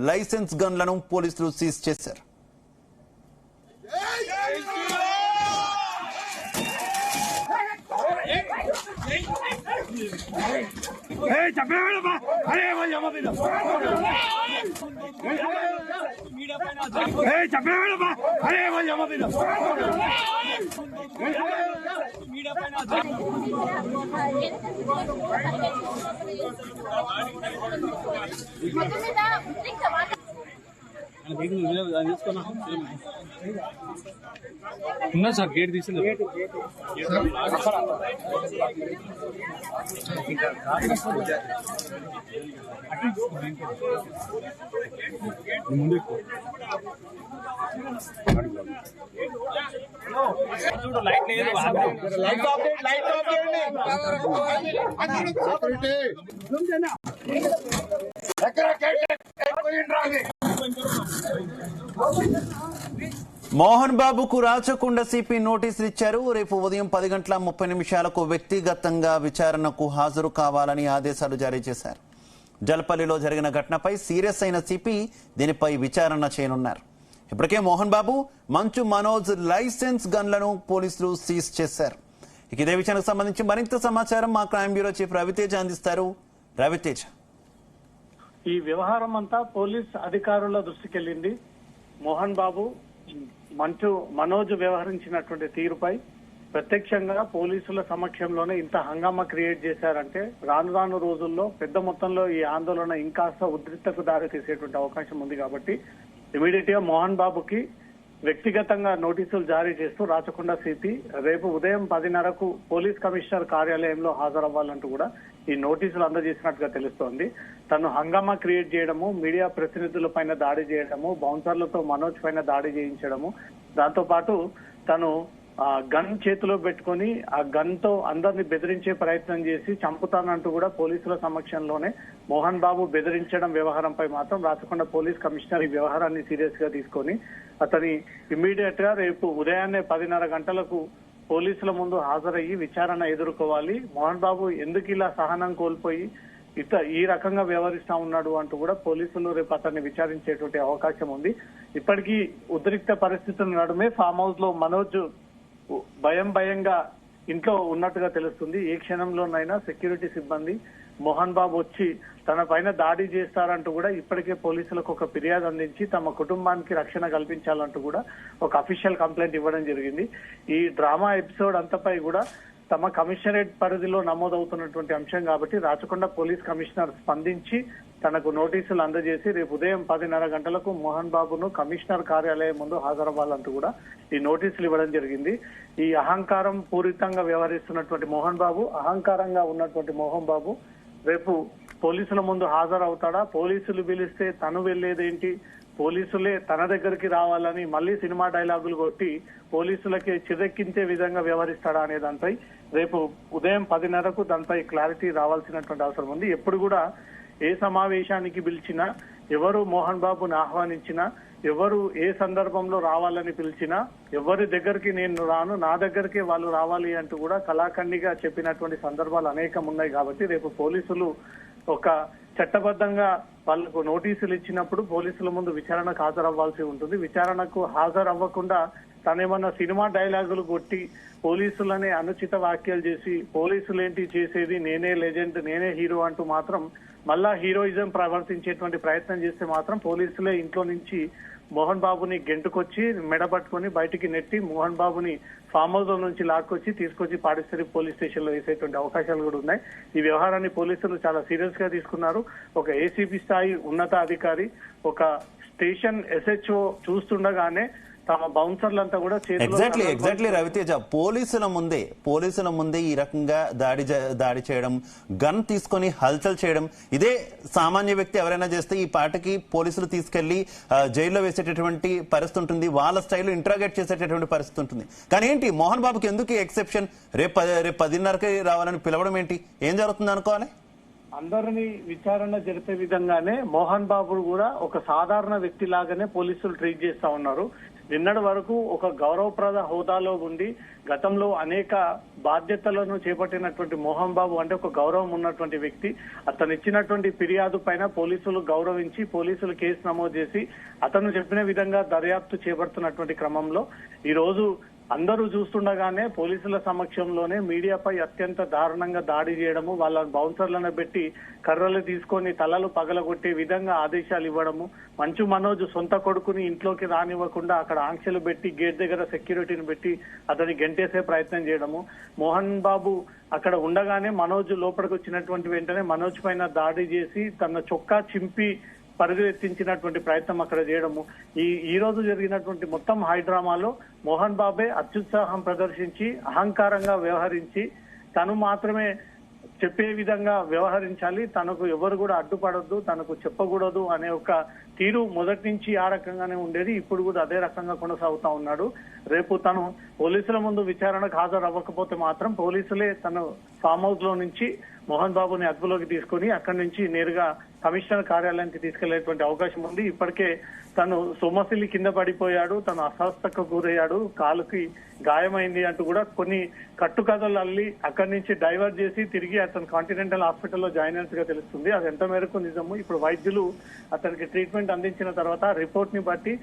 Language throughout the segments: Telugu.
లైసెన్స్ గన్లను పోలీసులు సీజ్ చేశారు. ఉన్నా సార్ గేట్ తీసింది ముందు చూడు లైట్ లేదు లైట్ ఆఫ్ మోహన్ బాబుకు రాచకొండ సిపి నోటీసులు ఇచ్చారు. రేపు ఉదయం 10:30 వ్యక్తిగతంగా విచారణకు హాజరు కావాలని ఆదేశాలు జారీ చేశారు. జలపల్లిలో జరిగిన ఘటనపై సీరియస్ అయిన సిపి దీనిపై విచారణ చేయనున్నారు. ఇప్పటికే మోహన్ బాబు, మంచు మనోజ్ లైసెన్స్ గన్లను పోలీసులు సీజ్ చేశారు. ఇదే విషయానికి సంబంధించి మరింత సమాచారం మా క్రైమ్ బ్యూరో చీఫ్ రవితేజ అందిస్తారు. రవితేజ, ఈ వ్యవహారం అంతా పోలీస్ అధికారుల దృష్టికి వెళ్ళింది. మోహన్ బాబు, మంచు మనోజ్ వ్యవహరించినటువంటి తీరుపై ప్రత్యక్షంగా పోలీసుల సమక్షంలోనే ఇంత హంగామా క్రియేట్ చేశారంటే రాను రాను రోజుల్లో పెద్ద మొత్తంలో ఈ ఆందోళన ఇంకాస్త ఉద్రిక్తకు దారి తీసేటువంటి అవకాశం ఉంది. కాబట్టి ఇమీడియట్ గా మోహన్ బాబుకి వ్యక్తిగతంగా నోటీసులు జారీ చేస్తూ రాచకొండ సిపి రేపు ఉదయం 10:30 పోలీస్ కమిషనర్ కార్యాలయంలో హాజరవ్వాలంటూ కూడా ఈ నోటీసులు అందజేసినట్టుగా తెలుస్తోంది. తను హంగామా క్రియేట్ చేయడము, మీడియా ప్రతినిధుల పైన దాడి చేయడము, బౌన్సర్లతో మనోజ్ పైన దాడి చేయించడము, దాంతో పాటు తను గన్ చేతిలో పెట్టుకుని ఆ గన్ తో అందరినీ బెదిరించే ప్రయత్నం చేసి చంపుతానంటూ కూడా పోలీసుల సమక్షంలోనే మోహన్ బాబు బెదిరించడం వ్యవహారంపై మాత్రం రాచకొండ పోలీస్ కమిషనర్ ఈ వ్యవహారాన్ని సీరియస్ గా తీసుకొని అతని ఇమ్మీడియట్ గా రేపు ఉదయాన్నే 10:30 పోలీసుల ముందు హాజరయ్యి విచారణ ఎదుర్కోవాలి. మోహన్ బాబు ఎందుకు ఇలా సహనం కోల్పోయి ఈ రకంగా వ్యవహరిస్తా ఉన్నాడు అంటూ కూడా పోలీసులు రేపు అతన్ని విచారించేటువంటి అవకాశం ఉంది. ఇప్పటికీ ఉద్రిక్త పరిస్థితుల నడుమే ఫామ్ హౌస్ లో మనోజ్ భయంగా ఇంట్లో ఉన్నట్టుగా తెలుస్తుంది. ఏ క్షణంలోనైనా సెక్యూరిటీ సిబ్బంది మోహన్ బాబు వచ్చి తన పైన దాడి చేస్తారంటూ కూడా ఇప్పటికే పోలీసులకు ఒక ఫిర్యాదు అందించి తమ కుటుంబానికి రక్షణ కల్పించాలంటూ కూడా ఒక అఫీషియల్ కంప్లైంట్ ఇవ్వడం జరిగింది. ఈ డ్రామా ఎపిసోడ్ అంతపై కూడా తమ కమిషనరేట్ పరిధిలో నమోదవుతున్నటువంటి అంశం కాబట్టి రాచకొండ పోలీస్ కమిషనర్ స్పందించి తనకు నోటీసులు అందజేసి రేపు ఉదయం 10:30 మోహన్ బాబును కమిషనర్ కార్యాలయం ముందు హాజరవ్వాలంటూ కూడా ఈ నోటీసులు ఇవ్వడం జరిగింది. ఈ అహంకారం పూరితంగా వ్యవహరిస్తున్నటువంటి మోహన్ బాబు, అహంకారంగా ఉన్నటువంటి మోహన్ బాబు రేపు పోలీసుల ముందు హాజరవుతాడా, పోలీసులు పిలిస్తే తను వెళ్లేదేంటి, పోలీసులే తన దగ్గరికి రావాలని మళ్లీ సినిమా డైలాగులు కొట్టి పోలీసులకి చిరెక్కించే విధంగా వ్యవహరిస్తాడా అనే దానిపై రేపు ఉదయం 10:30 దానిపై క్లారిటీ రావాల్సినటువంటి అవసరం ఉంది. ఎప్పుడు కూడా ఏ సమావేశానికి పిలిచినా, ఎవరు మోహన్ బాబుని ఆహ్వానించినా, ఎవరు ఏ సందర్భంలో రావాలని పిలిచినా, ఎవరి దగ్గరికి నేను రాను, నా దగ్గరికి వాళ్ళు రావాలి అంటూ కూడా కళాఖండిగా చెప్పినటువంటి సందర్భాలు అనేకం ఉన్నాయి. కాబట్టి రేపు పోలీసులు ఒక చట్టబద్ధంగా వాళ్లకు నోటీసులు ఇచ్చినప్పుడు పోలీసుల ముందు విచారణకు హాజరవ్వాల్సి ఉంటుంది. విచారణకు హాజరవ్వకుండా తనేమన్నా సినిమా డైలాగులు కొట్టి పోలీసులనే అనుచిత వ్యాఖ్యలు చేసి పోలీసులేంటి చేసేది, నేనే లెజెండ్, నేనే హీరో అంటూ మాత్రం మళ్ళా హీరోయిజం ప్రవర్తించేటువంటి ప్రయత్నం చేస్తే మాత్రం పోలీసులే ఇంట్లో నుంచి మోహన్ బాబుని గెంటుకొచ్చి మెడబట్టుకుని బయటికి నెట్టి మోహన్ బాబుని ఫామ్ హౌస్ నుంచి లాక్కొచ్చి తీసుకొచ్చి పాడిస్టరీ పోలీస్ స్టేషన్ లో వేసేటువంటి అవకాశాలు కూడా ఉన్నాయి. ఈ వ్యవహారాన్ని పోలీసులు చాలా సీరియస్ గా తీసుకున్నారు. ఒక ఏసీపీ స్థాయి ఉన్నత అధికారి, ఒక స్టేషన్ ఎస్హెచ్ఓ చూస్తుండగానే తమ బౌన్సర్లంతా కూడా ఎగ్జాక్ట్లీ రవితేజ, పోలీసుల ముందే ఈ రకంగా దాడి చేయడం, గన్ తీసుకొని హల్చల్ చేయడం, ఇదే సామాన్య వ్యక్తి ఎవరైనా చేస్తే ఈ పాటకి పోలీసులు తీసుకెళ్లి జైల్లో వేసేటటువంటి పరిస్థితి ఉంటుంది, వాళ్ళ స్టైల్లో ఇంట్రాగేట్ చేసేటటువంటి పరిస్థితి ఉంటుంది. కానీ ఏంటి మోహన్ బాబుకి ఎందుకు ఎక్సెప్షన్? రేపు 10:30 రావాలని పిలవడం ఏంటి? ఏం జరుగుతుంది అనుకోవాలి? అందరినీ విచారణ జరిపే విధంగానే మోహన్ బాబు కూడా ఒక సాధారణ వ్యక్తి లాగానే పోలీసులు ట్రీట్ చేస్తా ఉన్నారు. నిన్నటి వరకు ఒక గౌరవప్రద హోదాలో ఉండి గతంలో అనేక బాధ్యతలను చేపట్టినటువంటి మోహన్ బాబు అంటే ఒక గౌరవం ఉన్నటువంటి వ్యక్తి. అతను ఇచ్చినటువంటి ఫిర్యాదు పైన పోలీసులు గౌరవించి పోలీసులు కేసు నమోదు చేసి అతను చెప్పిన విధంగా దర్యాప్తు చేపడుతున్నటువంటి క్రమంలో ఈ రోజు అందరూ చూస్తుండగానే పోలీసుల సమక్షంలోనే మీడియాపై అత్యంత దారుణంగా దాడి చేయడము, వాళ్ళ బౌన్సర్లను పెట్టి కర్రలు తీసుకొని తలలు పగలగొట్టే విధంగా ఆదేశాలు ఇవ్వడము, మంచు మనోజ్ సొంత కొడుకుని ఇంట్లోకి రానివ్వకుండా అక్కడ ఆంక్షలు పెట్టి గేట్ దగ్గర సెక్యూరిటీని పెట్టి అతన్ని గెంటేసే ప్రయత్నం చేయడము. మోహన్ బాబు అక్కడ ఉండగానే మనోజ్ లోపలికి వచ్చినటువంటి వెంటనే మనోజ్ పైన దాడి చేసి తన చొక్కా చింపి పరిగెత్తించినటువంటి ప్రయత్నం అక్కడ చేయడము. ఈ రోజు జరిగినటువంటి మొత్తం హైడ్రామాలో మోహన్ బాబే అత్యుత్సాహం ప్రదర్శించి అహంకారంగా వ్యవహరించి తను మాత్రమే చెప్పే విధంగా వ్యవహరించాలి, తనకు ఎవరు కూడా అడ్డుపడొద్దు, తనకు చెప్పకూడదు అనే ఒక తీరు మొదటి నుంచి ఆ రకంగానే ఉండేది. ఇప్పుడు కూడా అదే రకంగా కొనసాగుతా ఉన్నాడు. రేపు తను పోలీసుల ముందు విచారణకు హాజరు అవ్వకపోతే మాత్రం పోలీసులే తను ఫామ్ హౌస్ లో నుంచి మోహన్ బాబుని అదుపులోకి తీసుకుని అక్కడి నుంచి నేరుగా కమిషనర్ కార్యాలయానికి తీసుకెళ్లేటువంటి అవకాశం ఉంది. ఇప్పటికే తను సొమ్మసిల్లి కింద పడిపోయాడు, తను అస్వస్థకు గురయ్యాడు, కాలుకి గాయమైంది అంటూ కూడా కొన్ని కట్టుకథలు అల్లి అక్కడి నుంచి డైవర్ట్ చేసి తిరిగి అతను కాంటినెంటల్ హాస్పిటల్లో జాయిన్ అయినట్టుగా తెలుస్తుంది. అది ఎంత మేరకు నిజము, ఇప్పుడు వైద్యులు అతనికి ట్రీట్మెంట్ అందించిన తర్వాత రిపోర్ట్ ని బట్టి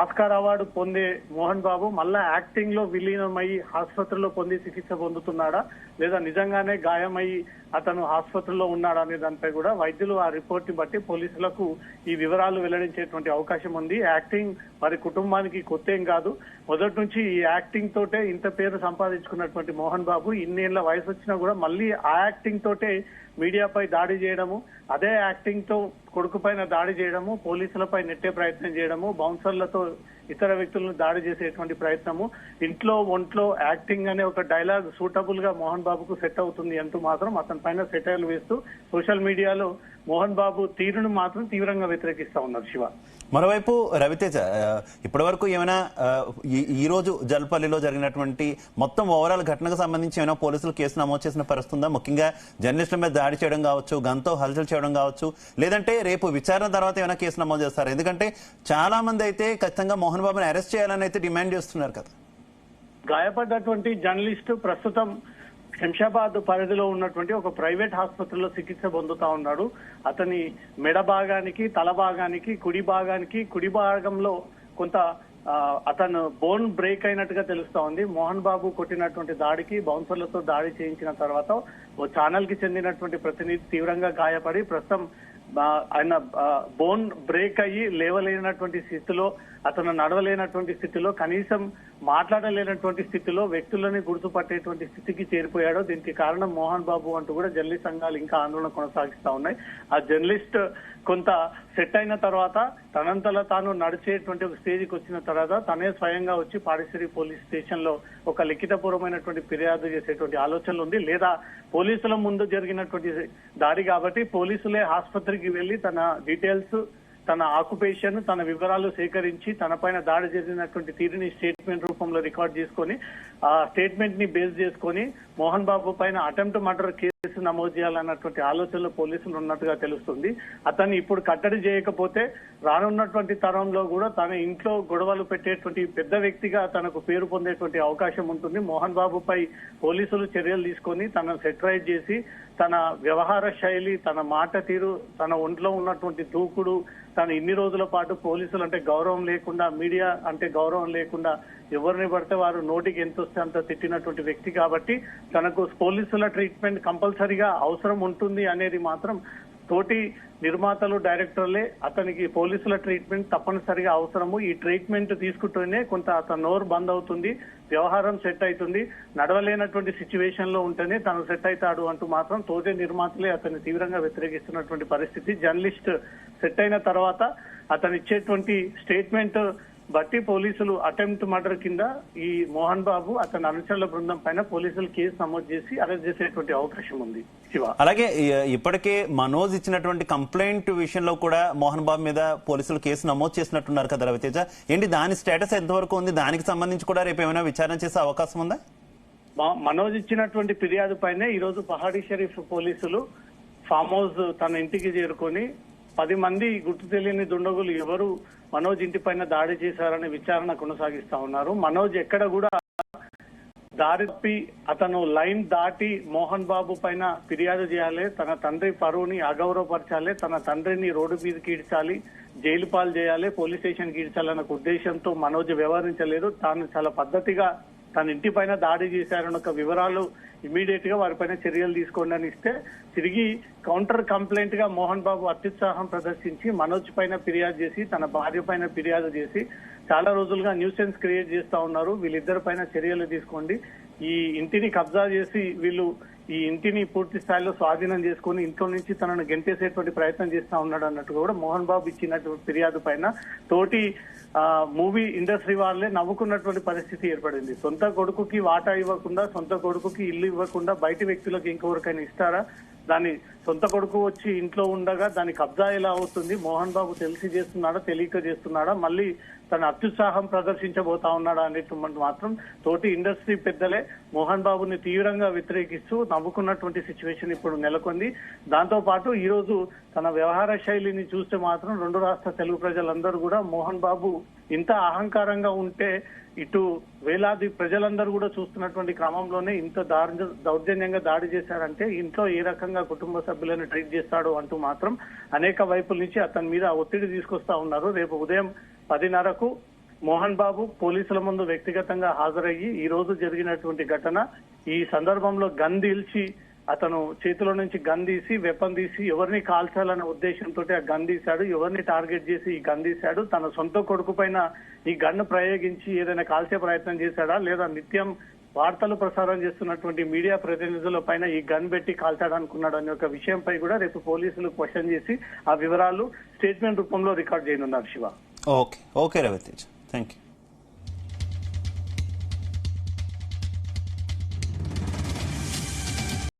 ఆస్కార్ అవార్డు పొందే మోహన్ బాబు మళ్ళా యాక్టింగ్ లో విలీనమయ్యి ఆసుపత్రిలో పొంది చికిత్స పొందుతున్నాడా లేదా నిజంగానే గాయమయ్యి అతను ఆసుపత్రిలో ఉన్నాడా అనే దానిపై కూడా వైద్యులు ఆ రిపోర్ట్ ని బట్టి పోలీసులకు ఈ వివరాలు వెల్లడించేటువంటి అవకాశం ఉంది. యాక్టింగ్ వారి కుటుంబానికి కొత్త ఏం కాదు, మొదటి నుంచి ఈ యాక్టింగ్ తోటే ఇంత పేరు సంపాదించుకున్నటువంటి మోహన్ బాబు ఇన్నేళ్ల వయసు వచ్చినా కూడా మళ్ళీ ఆ యాక్టింగ్ తోటే మీడియాపై దాడి చేయడము, అదే యాక్టింగ్ తో కొడుకు పైన దాడి చేయడము, పోలీసులపై నెట్టే ప్రయత్నం చేయడము, బౌన్సర్లతో ఇతర వ్యక్తులను దాడి చేసేటువంటి ప్రయత్నము, ఇంట్లో ఒంట్లో యాక్టింగ్ అనే ఒక డైలాగ్ సూటబుల్ గా మోహన్ బాబుకు సెట్ అవుతుంది అంటూ మాత్రం అతని పైన సెటైర్లు వేస్తూ సోషల్ మీడియాలో మోహన్ బాబు తీరును మాత్రం తీవ్రంగా వ్యతిరేకిస్తా ఉన్నారు. శివ, మరోవైపు రవితేజ ఇప్పటి వరకు ఏమైనా ఈ రోజు జల్పల్లిలో జరిగినటువంటి మొత్తం ఓవరాల్ ఘటనకు సంబంధించి ఏమైనా పోలీసులు కేసు నమోదు చేసిన పరిస్థితి ఉందా? ముఖ్యంగా జర్నలిస్టుల మీద దాడి చేయడం కావచ్చు, గన్తో హల్చల్ చేయడం కావచ్చు, లేదంటే రేపు విచారణ తర్వాత ఏమైనా కేసు నమోదు చేస్తారు? ఎందుకంటే చాలా మంది అయితే ఖచ్చితంగా మోహన్ బాబుని అరెస్ట్ చేయాలని అయితే డిమాండ్ చేస్తున్నారు కదా. గాయపడ్డటువంటి జర్నలిస్టు ప్రస్తుతం శంషాబాద్ పరిధిలో ఉన్నటువంటి ఒక ప్రైవేట్ ఆసుపత్రిలో చికిత్స పొందుతా ఉన్నాడు. అతని మెడ భాగానికి, తల భాగానికి, కుడి భాగంలో కొంత అతను బోన్ బ్రేక్ అయినట్టుగా తెలుస్తా ఉంది. మోహన్ బాబు కొట్టినటువంటి దాడికి బౌన్సర్లతో దాడి చేయించిన తర్వాత ఓ ఛానల్ కి చెందినటువంటి ప్రతినిధి తీవ్రంగా గాయపడి ప్రస్తుతం ఆయన బోన్ బ్రేక్ అయ్యి లేవలేనటువంటి స్థితిలో, అతను నడవలేనటువంటి స్థితిలో, కనీసం మాట్లాడలేనటువంటి స్థితిలో, వ్యక్తులని గుర్తుపట్టేటువంటి స్థితికి చేరిపోయాడు. దీనికి కారణం మోహన్ బాబు అంటూ కూడా జర్నలిస్ట్ సంఘాలు ఇంకా ఆందోళన కొనసాగిస్తా ఉన్నాయి. ఆ జర్నలిస్ట్ కొంత సెట్ అయిన తర్వాత తనంతలా తాను నడిచేటువంటి ఒక స్టేజ్కి వచ్చిన తర్వాత తనే స్వయంగా వచ్చి పాడిశ్శేరి పోలీస్ స్టేషన్ లో ఒక లిఖితపూర్వమైనటువంటి ఫిర్యాదు చేసేటువంటి ఆలోచనలు ఉంది. లేదా పోలీసుల ముందు జరిగినటువంటి దాడి కాబట్టి పోలీసులే ఆసుపత్రికి వెళ్లి తన డీటెయిల్స్, తన ఆక్యుపేషన్, తన వివరాలు సేకరించి తన పైన దాడి చేసినటువంటి తీరుని స్టేట్మెంట్ రూపంలో రికార్డ్ చేసుకొని ఆ స్టేట్మెంట్ ని బేస్ చేసుకొని మోహన్ బాబు పైన అటెంప్ట్ మర్డర్ కేసు నమోదు చేయాలన్నటువంటి ఆలోచనలో పోలీసులు ఉన్నట్టుగా తెలుస్తుంది. అతన్ని ఇప్పుడు కట్టడి చేయకపోతే రానున్నటువంటి తరంలో కూడా తన ఇంట్లో గొడవలు పెట్టేటువంటి పెద్ద వ్యక్తిగా తనకు పేరు పొందేటువంటి అవకాశం ఉంటుంది. మోహన్ బాబుపై పోలీసులు చర్యలు తీసుకొని తనను సెటరైజ్ చేసి తన వ్యవహార శైలి, తన మాట తీరు, తన ఒంట్లో ఉన్నటువంటి దూకుడు, తను ఇన్ని రోజుల పాటు పోలీసులు అంటే గౌరవం లేకుండా, మీడియా అంటే గౌరవం లేకుండా ఎవరిని పడితే వారు నోటికి ఎంత వస్తే అంత తిట్టినటువంటి వ్యక్తి కాబట్టి తనకు పోలీసుల ట్రీట్మెంట్ కంపల్సరీగా అవసరం ఉంటుంది అనేది మాత్రం తోటి నిర్మాతలు, డైరెక్టర్లే అతనికి పోలీసుల ట్రీట్మెంట్ తప్పనిసరిగా అవసరము. ఈ ట్రీట్మెంట్ తీసుకుంటూనే కొంత అతను నోరు బంద్ అవుతుంది, వ్యవహారం సెట్ అవుతుంది. నడవలేనటువంటి సిచ్యువేషన్ లో ఉంటేనే తను సెట్ అవుతాడు అంటూ మాత్రం తోటి నిర్మాతలే అతన్ని తీవ్రంగా వ్యతిరేకిస్తున్నటువంటి పరిస్థితి. జర్నలిస్ట్ సెట్ అయిన తర్వాత అతను ఇచ్చేటువంటి స్టేట్మెంట్ బట్టి పోలీసులు అటెంప్ట్ మర్డర్ కింద ఈ మోహన్ బాబు అతని అనుచరుల బృందం పైన పోలీసులు కేసు నమోదు చేసి అరెస్ట్ చేసేటువంటి అవకాశం ఉంది. శివ, అలాగే ఇప్పటికే మనోజ్ ఇచ్చినటువంటి కంప్లైంట్ విషయంలో కూడా మోహన్ బాబు మీద పోలీసులు కేసు నమోదు చేసినట్టున్నారు కదా రవితేజ, ఏంటి దాని స్టేటస్ ఎంతవరకు ఉంది? దానికి సంబంధించి కూడా రేపు ఏమైనా విచారణ చేసే అవకాశం ఉందా? మనోజ్ ఇచ్చినటువంటి ఫిర్యాదు పైనే ఈ రోజు పహాడీ షరీఫ్ పోలీసులు ఫామ్ హౌస్ తన ఇంటికి చేరుకొని 10 మంది గుర్తు తెలియని దుండగులు ఎవరు మనోజ్ ఇంటి పైన దాడి చేశారనే విచారణ కొనసాగిస్తా ఉన్నారు. మనోజ్ ఎక్కడ కూడా దారి తప్పి అతను లైన్ దాటి మోహన్ బాబు పైన ఫిర్యాదు చేయాలి, తన తండ్రి పరువుని అగౌరవపరచాలి, తన తండ్రిని రోడ్డు మీదకి ఈడ్చాలి, జైలు పాలు చేయాలి, పోలీస్ స్టేషన్ కి ఈడ్చాలన్న ఉద్దేశంతో మనోజ్ వ్యవహరించలేదు. తాను చాలా పద్ధతిగా తన ఇంటి పైన దాడి చేశారన్న ఒక వివరాలు ఇమీడియట్ గా వారిపైన చర్యలు తీసుకోండి అని ఇస్తే తిరిగి కౌంటర్ కంప్లైంట్ గా మోహన్ బాబు అత్యుత్సాహం ప్రదర్శించి మనోజ్ పైన ఫిర్యాదు చేసి తన భార్య పైన ఫిర్యాదు చేసి చాలా రోజులుగా న్యూసెన్స్ క్రియేట్ చేస్తా ఉన్నారు. వీళ్ళిద్దరి పైన చర్యలు తీసుకోండి, ఈ ఇంటిని కబ్జా చేసి వీళ్ళు ఈ ఇంటిని పూర్తి స్థాయిలో స్వాధీనం చేసుకుని ఇంట్లో నుంచి తనను గెంటేసేటువంటి ప్రయత్నం చేస్తా ఉన్నాడు అన్నట్టు కూడా మోహన్ బాబు ఇచ్చినటువంటి ఫిర్యాదు పైన తోటి మూవీ ఇండస్ట్రీ వాళ్ళే నవ్వుకున్నటువంటి పరిస్థితి ఏర్పడింది. సొంత కొడుకుకి వాటా ఇవ్వకుండా, సొంత కొడుకుకి ఇల్లు ఇవ్వకుండా బయట వ్యక్తులకు ఇంకెవరికైనా ఇస్తారా? దాని సొంత కొడుకు వచ్చి ఇంట్లో ఉండగా దాని కబ్జా ఎలా అవుతుంది? మోహన్ బాబు తెలిసి చేస్తున్నాడా, తెలియక చేస్తున్నాడా, మళ్ళీ తన అత్యుత్సాహం ప్రదర్శించబోతా ఉన్నాడా అనేటువంటి మాత్రం తోటి ఇండస్ట్రీ పెద్దలే మోహన్ బాబుని తీవ్రంగా వ్యతిరేకిస్తూ నవ్వుకున్నటువంటి సిచ్యువేషన్ ఇప్పుడు నెలకొంది. దాంతో పాటు ఈ రోజు తన వ్యవహార శైలిని చూస్తే మాత్రం 2 రాష్ట్ర తెలుగు ప్రజలందరూ కూడా మోహన్ బాబు ఇంత అహంకారంగా ఉంటే ఇటు వేలాది ప్రజలందరూ కూడా చూస్తున్నటువంటి క్రమంలోనే ఇంత దౌర్జన్యంగా దాడి చేశారంటే ఇంట్లో ఏ రకంగా కుటుంబ సభ్యులను ట్రీట్ చేస్తాడు అంటూ మాత్రం అనేక వైపుల నుంచి అతని మీద ఒత్తిడి తీసుకొస్తా ఉన్నారు. రేపు ఉదయం 10:30కు మోహన్ బాబు పోలీసుల ముందు వ్యక్తిగతంగా హాజరయ్యి ఈ రోజు జరిగినటువంటి ఘటన, ఈ సందర్భంలో గన్ దీల్చి అతను చేతిలో నుంచి గన్ తీసి వెపన్ తీసి ఎవరిని కాల్చాలనే ఉద్దేశంతో ఆ గన్ తీశాడు, ఎవరిని టార్గెట్ చేసి ఈ గన్ తీశాడు, తన సొంత కొడుకు పైన ఈ గన్ను ప్రయోగించి ఏదైనా కాల్చే ప్రయత్నం చేశాడా, లేదా నిత్యం వార్తలు ప్రసారం చేస్తున్నటువంటి మీడియా ప్రతినిధుల పైన ఈ గన్ పెట్టి కాల్చాడనుకున్నాడు అనే ఒక విషయంపై కూడా రేపు పోలీసులు క్వశ్చన్ చేసి ఆ వివరాలు స్టేట్మెంట్ రూపంలో రికార్డ్ చేయనున్నారు. Shiva. Okay Raviteja, thank you.